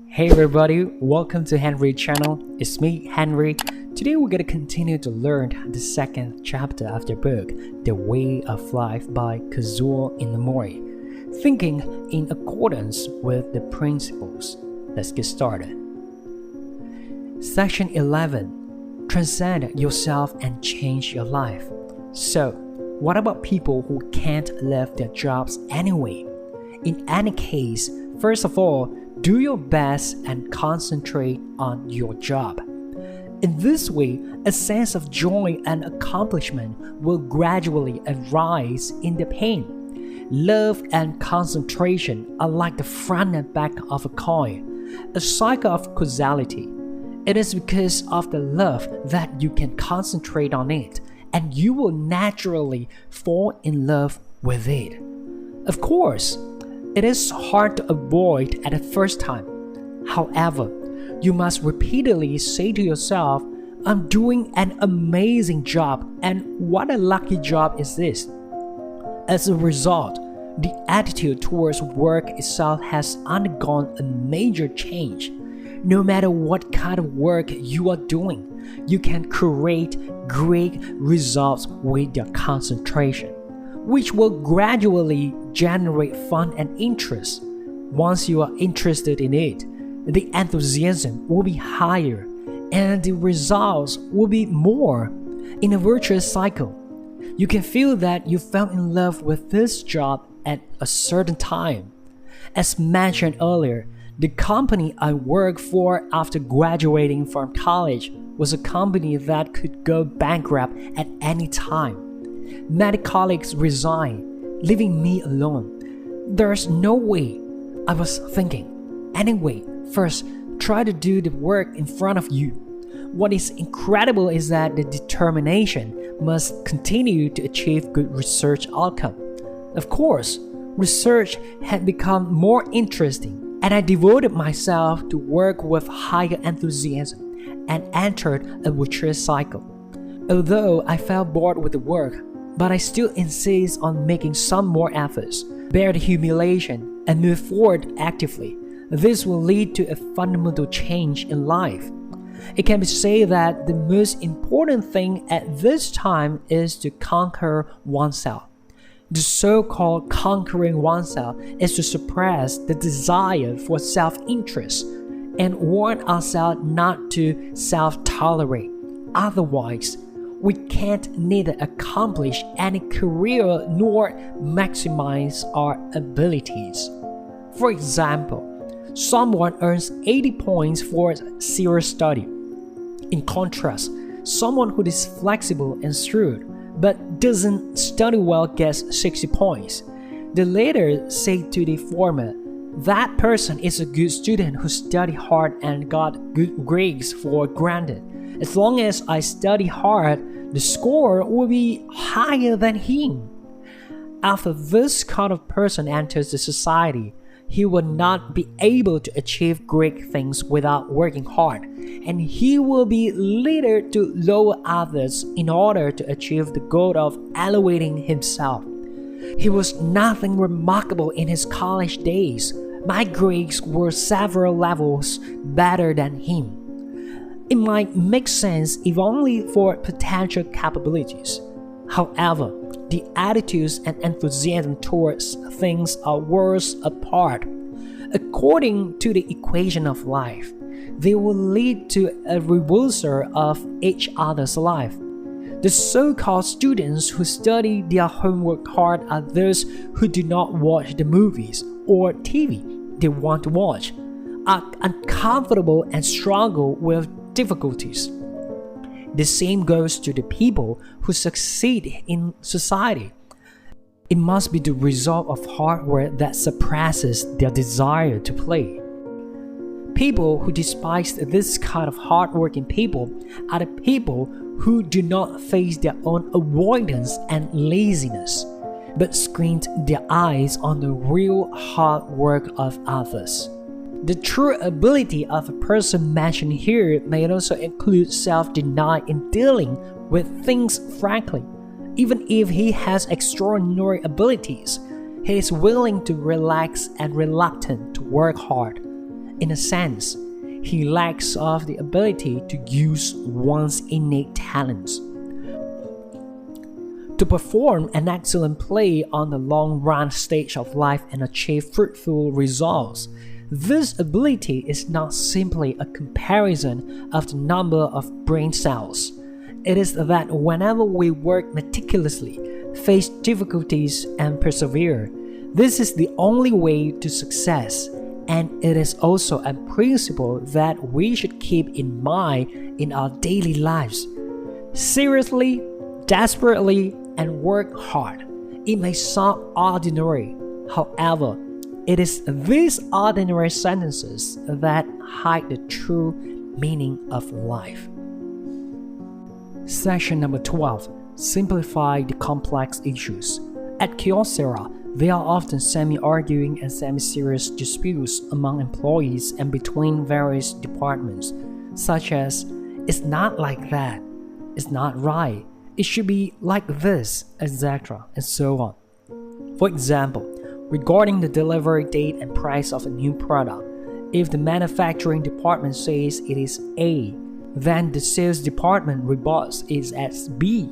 Hey everybody, welcome to Henrrey channel. It's me, Henrrey. Today we're gonna continue to learn the second chapter of the book, The Way of Life by Kazuo Inamori. Thinking in accordance with the principles. Let's get started. Section 11. Transcend yourself and change your life. So, what about people who can't leave their jobs anyway? In any case, first of all, do your best and concentrate on your job. In this way, a sense of joy and accomplishment will gradually arise in the pain. Love and concentration are like the front and back of a coin, a cycle of causality. It is because of the love that you can concentrate on it, and you will naturally fall in love with it. Of course, it is hard to avoid at the first time. However, you must repeatedly say to yourself, I'm doing an amazing job, and what a lucky job is this. As a result, the attitude towards work itself has undergone a major change. No matter what kind of work you are doing, you can create great results with your concentration, which will gradually generate fun and interest. Once you are interested in it, the enthusiasm will be higher and the results will be more. In a virtuous cycle, you can feel that you fell in love with this job at a certain time. As mentioned earlier, the company I worked for after graduating from college was a company that could go bankrupt at any time. Many colleagues resigned, leaving me alone. There's no way. I was thinking. Anyway, first, try to do the work in front of you. What is incredible is that the determination must continue to achieve good research outcome. Of course, research had become more interesting, and I devoted myself to work with higher enthusiasm and entered a virtuous cycle. Although I felt bored with the work, but I still insist on making some more efforts, bear the humiliation, and move forward actively. This will lead to a fundamental change in life. It can be said that the most important thing at this time is to conquer oneself. The so-called conquering oneself is to suppress the desire for self-interest and warn ourselves not to self-tolerate. Otherwise, we can't neither accomplish any career nor maximize our abilities. For example, someone earns 80 points for serious study. In contrast, someone who is flexible and shrewd but doesn't study well gets 60 points. The latter say to the former, that person is a good student who studied hard and got good grades for granted. As long as I study hard, the score will be higher than him. After this kind of person enters the society, he will not be able to achieve great things without working hard, and he will be leader to lower others in order to achieve the goal of elevating himself. He was nothing remarkable in his college days. My grades were several levels better than him. It might make sense if only for potential capabilities. However, the attitudes and enthusiasm towards things are worlds apart. According to the equation of life, they will lead to a reversal of each other's life. The so-called students who study their homework hard are those who do not watch the movies or TV they want to watch, are uncomfortable and struggle with difficulties. The same goes to the people who succeed in society. It must be the result of hard work that suppresses their desire to play. People who despise this kind of hard-working people are the people who do not face their own avoidance and laziness, but squint their eyes on the real hard work of others. The true ability of a person mentioned here may also include self-denial in dealing with things frankly. Even if he has extraordinary abilities, he is willing to relax and reluctant to work hard. In a sense, he lacks of the ability to use one's innate talents. To perform an excellent play on the long-run stage of life and achieve fruitful results, this ability is not simply a comparison of the number of brain cells. It is that whenever we work meticulously, face difficulties, and persevere, this is the only way to success, and it is also a principle that we should keep in mind in our daily lives. Seriously, desperately, and work hard. It may sound ordinary, however, it is these ordinary sentences that hide the true meaning of life. Section number 12. Simplify the complex issues. At Kyocera, there are often semi-arguing and semi-serious disputes among employees and between various departments, such as, "It's not like that," "It's not right," "It should be like this," etc., and so on. For example, regarding the delivery date and price of a new product, if the manufacturing department says it is A, then the sales department reports it as B.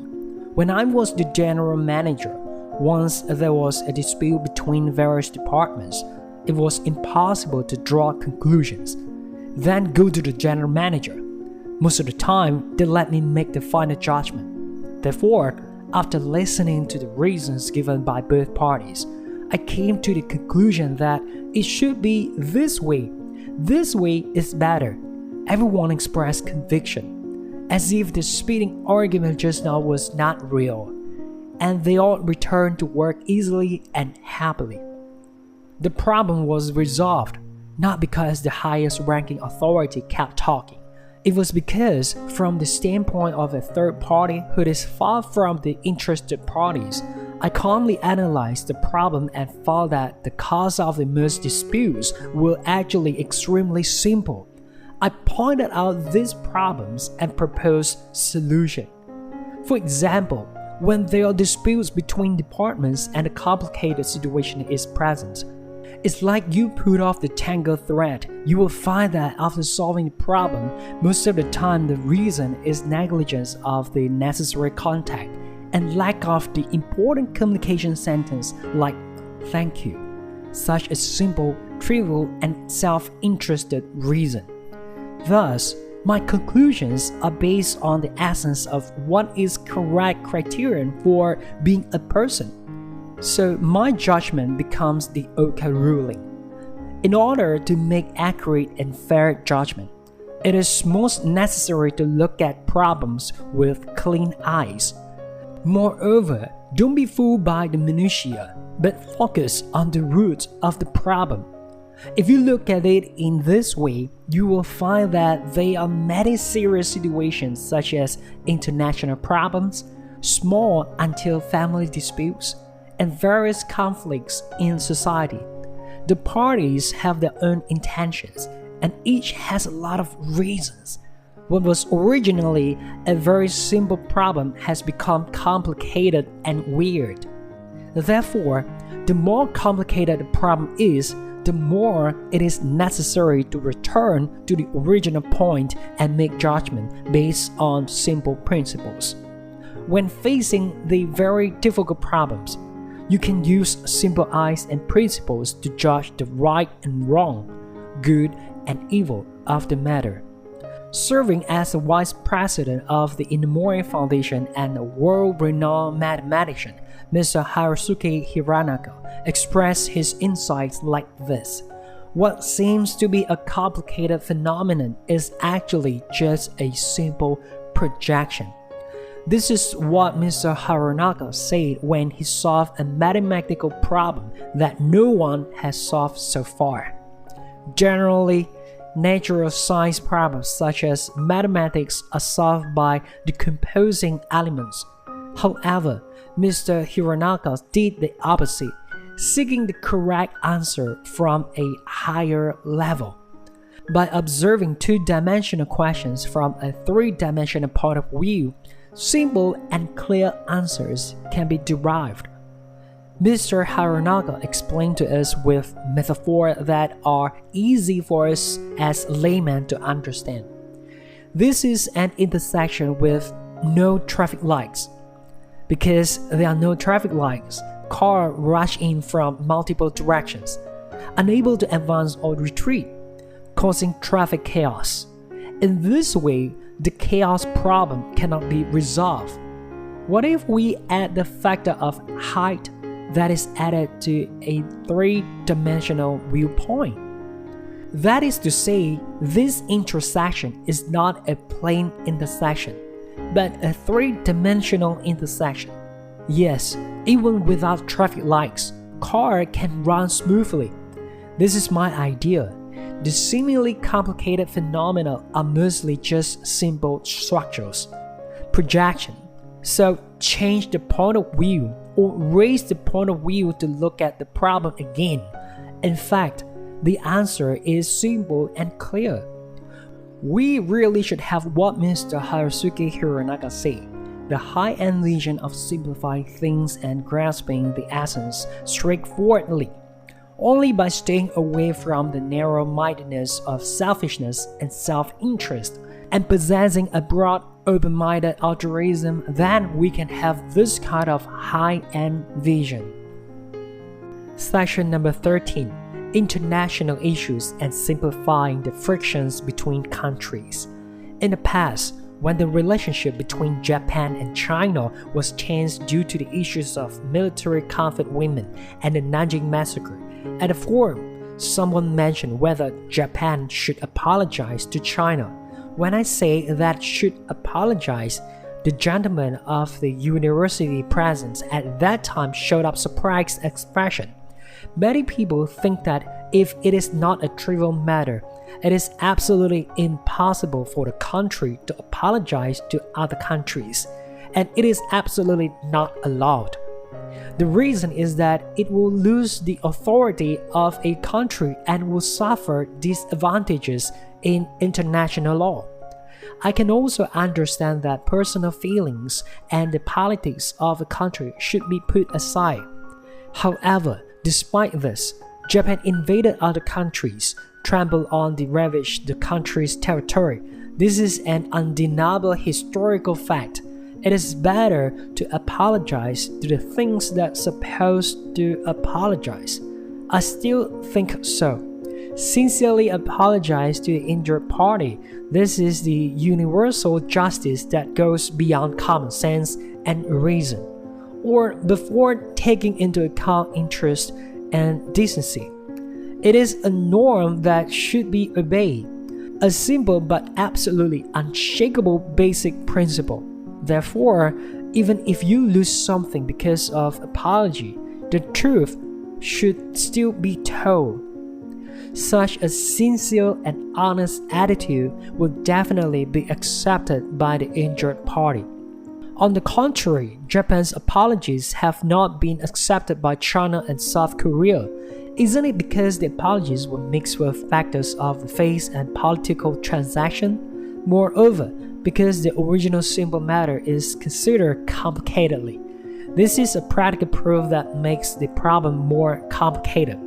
When I was the general manager, once there was a dispute between various departments, it was impossible to draw conclusions. Then go to the general manager. Most of the time, they let me make the final judgment. Therefore, after listening to the reasons given by both parties, I came to the conclusion that it should be this way. This way is better. Everyone expressed conviction, as if the speeding argument just now was not real, and they all returned to work easily and happily. The problem was resolved, not because the highest ranking authority kept talking. It was because, from the standpoint of a third party who is far from the interested parties, I calmly analyzed the problem and found that the cause of the most disputes were actually extremely simple. I pointed out these problems and proposed solutions. For example, when there are disputes between departments and a complicated situation is present, it's like you put off the tangled thread. You will find that after solving the problem, most of the time the reason is negligence of the necessary contact and lack of the important communication sentence like "thank you," such a simple, trivial, and self-interested reason. Thus, my conclusions are based on the essence of what is correct criterion for being a person. So my judgment becomes the okay ruling. In order to make accurate and fair judgment, it is most necessary to look at problems with clean eyes. Moreover, don't be fooled by the minutiae, but focus on the root of the problem. If you look at it in this way, you will find that there are many serious situations such as international problems, small until family disputes, and various conflicts in society. The parties have their own intentions, and each has a lot of reasons. What was originally a very simple problem has become complicated and weird. Therefore, the more complicated the problem is, the more it is necessary to return to the original point and make judgment based on simple principles. When facing the very difficult problems, you can use simple eyes and principles to judge the right and wrong, good and evil of the matter. Serving as the vice president of the Inamori Foundation and a world-renowned mathematician, Mr. Hiranaka expressed his insights like this. What seems to be a complicated phenomenon is actually just a simple projection. This is what Mr. Hiranaka said when he solved a mathematical problem that no one has solved so far. Generally, natural science problems such as mathematics are solved by decomposing elements. However, Mr. Hiranaka did the opposite, seeking the correct answer from a higher level. By observing two-dimensional questions from a three-dimensional point of view, simple and clear answers can be derived. Mr. Haranaga explained to us with metaphors that are easy for us as laymen to understand. This is an intersection with no traffic lights. Because there are no traffic lights, cars rush in from multiple directions, unable to advance or retreat, causing traffic chaos. In this way, the chaos problem cannot be resolved. What if we add the factor of height that is added to a three-dimensional viewpoint? That is to say, this intersection is not a plane intersection, but a three-dimensional intersection. Yes, even without traffic lights, cars can run smoothly. This is my idea. The seemingly complicated phenomena are mostly just simple structures. Projection. So change the point of view or raise the point of view to look at the problem again. In fact, the answer is simple and clear. We really should have what Mr. Harusuke Hironaga said, the high-end vision of simplifying things and grasping the essence straightforwardly. Only by staying away from the narrow-mindedness of selfishness and self-interest and possessing a broad, open-minded altruism, then we can have this kind of high-end vision. Section number 13. International issues and simplifying the frictions between countries. In the past, when the relationship between Japan and China was tense due to the issues of military conflict women and the Nanjing massacre, at a forum, someone mentioned whether Japan should apologize to China. When I say that should apologize, the gentleman of the university present at that time showed up surprised expression. Many people think that if it is not a trivial matter, it is absolutely impossible for the country to apologize to other countries, and it is absolutely not allowed. The reason is that it will lose the authority of a country and will suffer disadvantages in international law. I can also understand that personal feelings and the politics of a country should be put aside. However, despite this, Japan invaded other countries, trampled on and ravaged the country's territory. This is an undeniable historical fact. It is better to apologize to the things that are supposed to apologize. I still think so. Sincerely apologize to the injured party. This is the universal justice that goes beyond common sense and reason, or before taking into account interest and decency. It is a norm that should be obeyed, a simple but absolutely unshakable basic principle. Therefore, even if you lose something because of apology, the truth should still be told. Such a sincere and honest attitude will definitely be accepted by the injured party. On the contrary, Japan's apologies have not been accepted by China and South Korea. Isn't it because the apologies were mixed with factors of faith and political transaction? Moreover, because the original simple matter is considered complicatedly. This is a practical proof that makes the problem more complicated.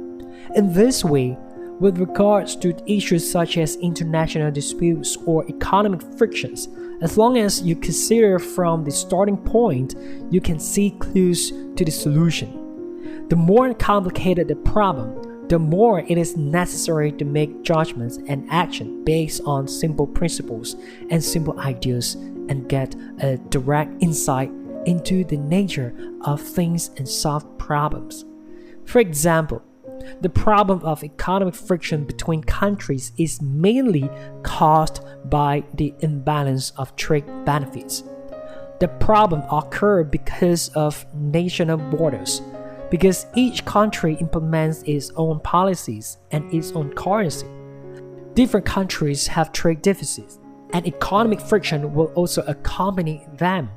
In this way, with regards to issues such as international disputes or economic frictions, as long as you consider from the starting point, you can see clues to the solution. The more complicated the problem, the more it is necessary to make judgments and action based on simple principles and simple ideas and get a direct insight into the nature of things and solve problems. For example, the problem of economic friction between countries is mainly caused by the imbalance of trade benefits. The problem occurs because of national borders, because each country implements its own policies and its own currency. Different countries have trade deficits, and economic friction will also accompany them.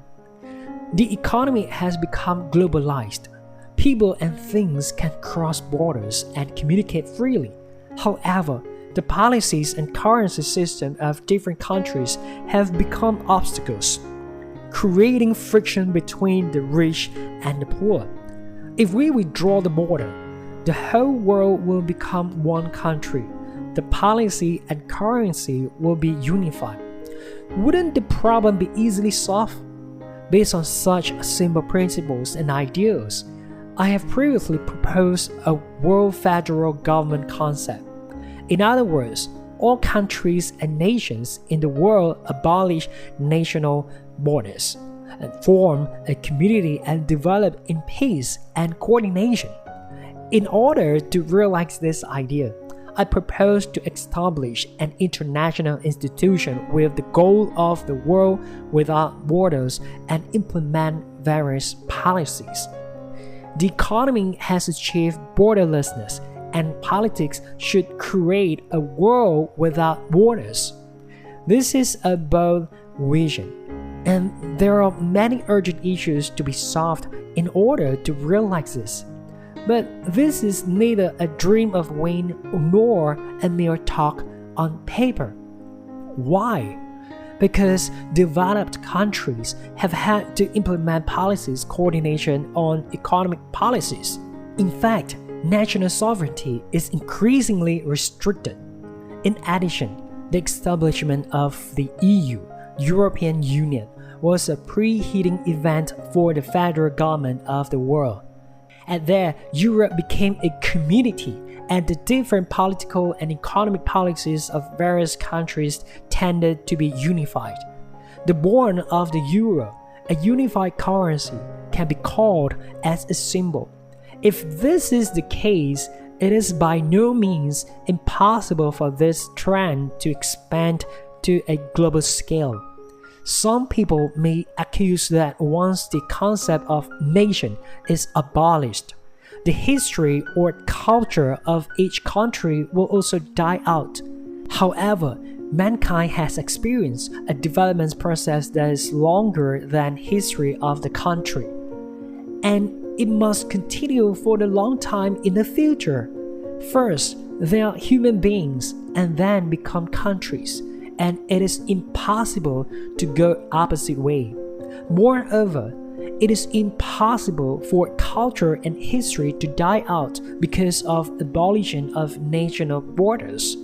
The economy has become globalized. People and things can cross borders and communicate freely. However, the policies and currency system of different countries have become obstacles, creating friction between the rich and the poor. If we withdraw the border, the whole world will become one country. The policy and currency will be unified. Wouldn't the problem be easily solved? Based on such simple principles and ideals, I have previously proposed a world federal government concept. In other words, all countries and nations in the world abolish national borders and form a community and develop in peace and coordination. In order to realize this idea, I propose to establish an international institution with the goal of the world without borders and implement various policies. The economy has achieved borderlessness, and politics should create a world without borders. This is a bold vision, and there are many urgent issues to be solved in order to realize this. But this is neither a dream of wind nor a mere talk on paper. Why? Because developed countries have had to implement policies coordination on economic policies. In fact, national sovereignty is increasingly restricted. In addition, the establishment of the EU, European Union, was a preheating event for the federal government of the world. And there, Europe became a community, and the different political and economic policies of various countries tended to be unified. The born of the euro, a unified currency, can be called as a symbol. If this is the case, it is by no means impossible for this trend to expand to a global scale. Some people may accuse that once the concept of nation is abolished, the history or culture of each country will also die out. However, mankind has experienced a development process that is longer than history of the country, and it must continue for a long time in the future. First, they are human beings and then become countries, and it is impossible to go opposite way. Moreover, it is impossible for culture and history to die out because of abolition of national borders.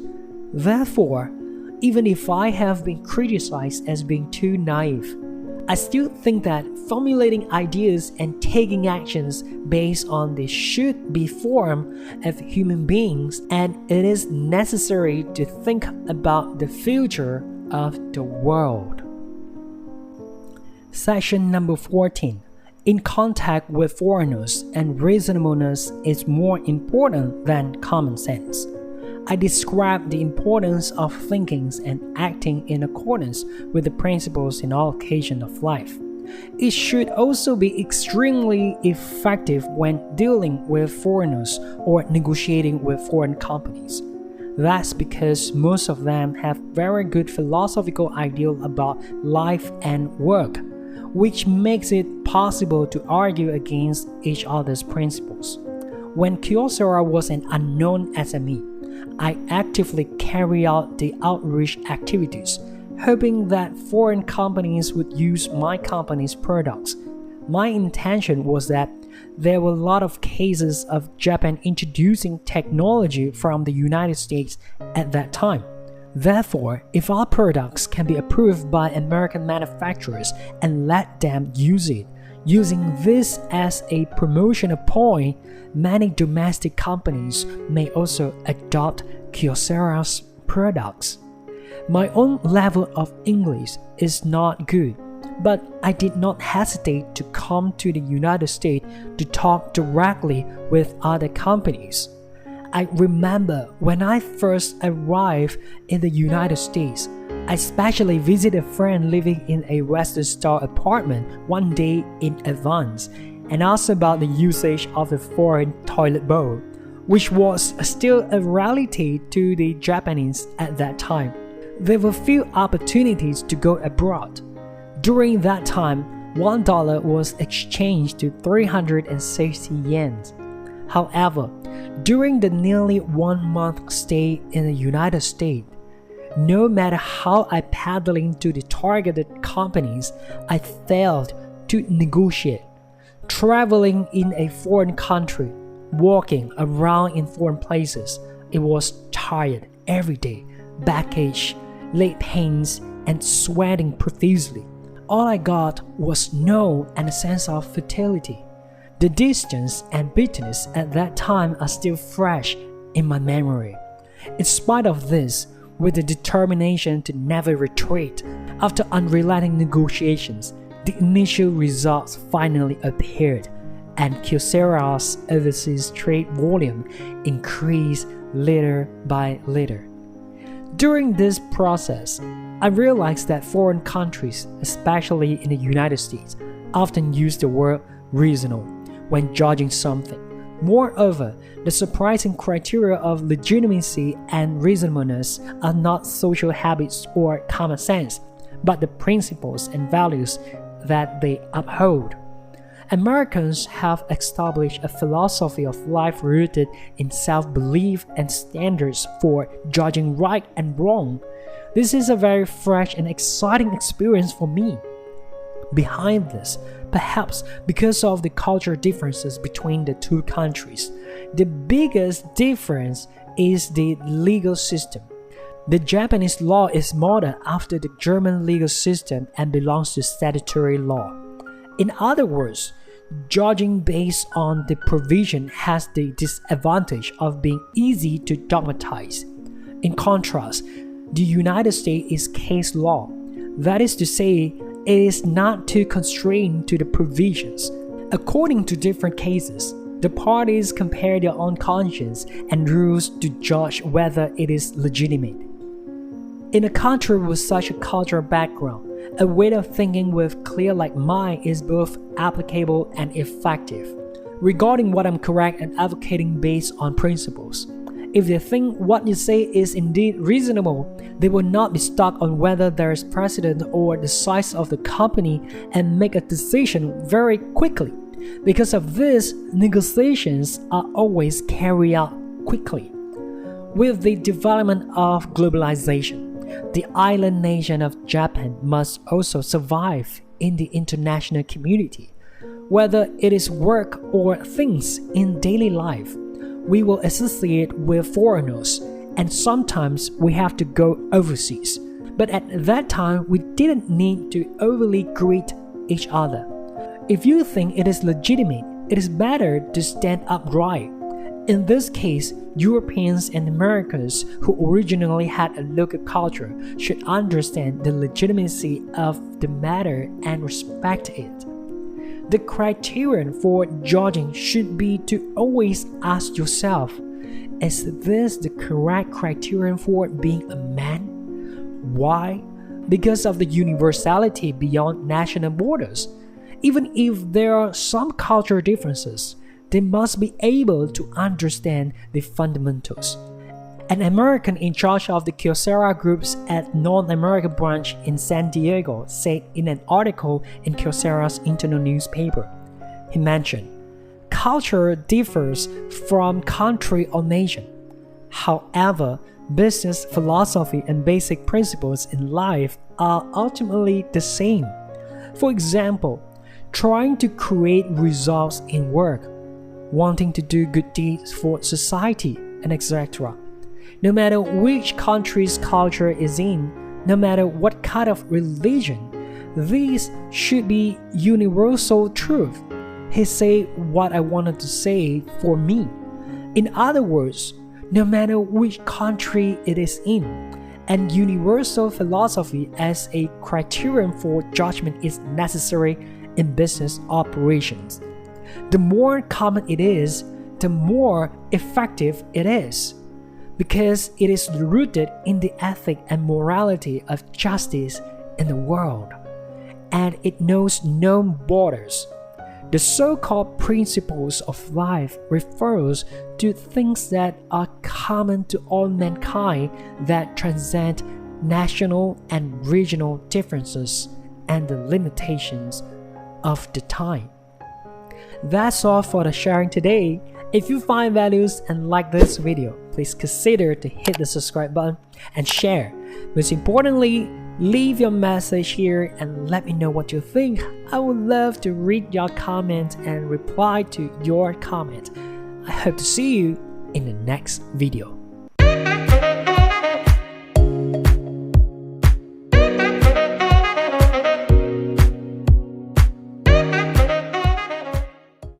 Therefore, even if I have been criticized as being too naive, I still think that formulating ideas and taking actions based on the should be form of human beings, and it is necessary to think about the future of the world. Section number 14. In contact with foreigners, and reasonableness is more important than common sense. I describe the importance of thinking and acting in accordance with the principles in all occasions of life. It should also be extremely effective when dealing with foreigners or negotiating with foreign companies. That's because most of them have very good philosophical ideals about life and work, which makes it possible to argue against each other's principles. When Kyocera was an unknown SME, I actively carried out the outreach activities, hoping that foreign companies would use my company's products. My intention was that there were a lot of cases of Japan introducing technology from the United States at that time. Therefore, if our products can be approved by American manufacturers and let them use it, using this as a promotional point, many domestic companies may also adopt Kyocera's products. My own level of English is not good, but I did not hesitate to come to the United States to talk directly with other companies. I remember when I first arrived in the United States, I especially visited a friend living in a Western-style apartment one day in advance and asked about the usage of the foreign toilet bowl, which was still a rarity to the Japanese at that time. There were few opportunities to go abroad. During that time, $1 was exchanged to 360 yen. However, during the nearly 1 month stay in the United States, no matter how I paddled into the targeted companies, I failed to negotiate. traveling in a foreign country, walking around in foreign places, it was tired every day, backache, leg pains, and sweating profusely. All I got was snow and a sense of futility. The distance and bitterness at that time are still fresh in my memory. In spite of this, with the determination to never retreat, after unrelenting negotiations, the initial results finally appeared, and Kyocera's overseas trade volume increased little by little. During this process, I realized that foreign countries, especially in the United States, often use the word reasonable when judging something. Moreover, the surprising criteria of legitimacy and reasonableness are not social habits or common sense, but the principles and values that they uphold. Americans have established a philosophy of life rooted in self-belief and standards for judging right and wrong. This is a very fresh and exciting experience for me. Behind this, perhaps because of the cultural differences between the two countries, the biggest difference is the legal system. The Japanese law is modeled after the German legal system and belongs to statutory law. In other words, judging based on the provision has the disadvantage of being easy to dogmatize. In contrast, the United States is case law. That is to say, it is not too constrained to the provisions. According to different cases, the parties compare their own conscience and rules to judge whether it is legitimate. In a country with such a cultural background, a way of thinking with clear like mine is both applicable and effective. Regarding what I'm correct and advocating based on principles. If they think what you say is indeed reasonable, they will not be stuck on whether there is precedent or the size of the company and make a decision very quickly. Because of this, negotiations are always carried out quickly. With the development of globalization, the island nation of Japan must also survive in the international community. Whether it is work or things in daily life, we will associate with foreigners, and sometimes we have to go overseas. But at that time, we didn't need to overly greet each other. If you think it is legitimate, it is better to stand upright. In this case, Europeans and Americans who originally had a local culture should understand the legitimacy of the matter and respect it. The criterion for judging should be to always ask yourself, is this the correct criterion for being a man? Why? Because of the universality beyond national borders. Even if there are some cultural differences, they must be able to understand the fundamentals. An American in charge of the Kyocera groups at North America branch in San Diego said in an article in Kyocera's internal newspaper. He mentioned, culture differs from country or nation. However, business philosophy and basic principles in life are ultimately the same. For example, trying to create results in work, wanting to do good deeds for society, and etc. No matter which country's culture is in, no matter what kind of religion, these should be universal truth. He said what I wanted to say for me. In other words, no matter which country it is in, and universal philosophy as a criterion for judgment is necessary in business operations. The more common it is, the more effective it is, because it is rooted in the ethic and morality of justice in the world, and it knows no borders. The so-called principles of life refers to things that are common to all mankind that transcend national and regional differences and the limitations of the time. That's all for the sharing today. If you find values and like this video, please consider to hit the subscribe button and share. Most importantly, Leave your message here and let me know what you think. I would love to read your comment and reply to your comment. I hope to see you in the next video.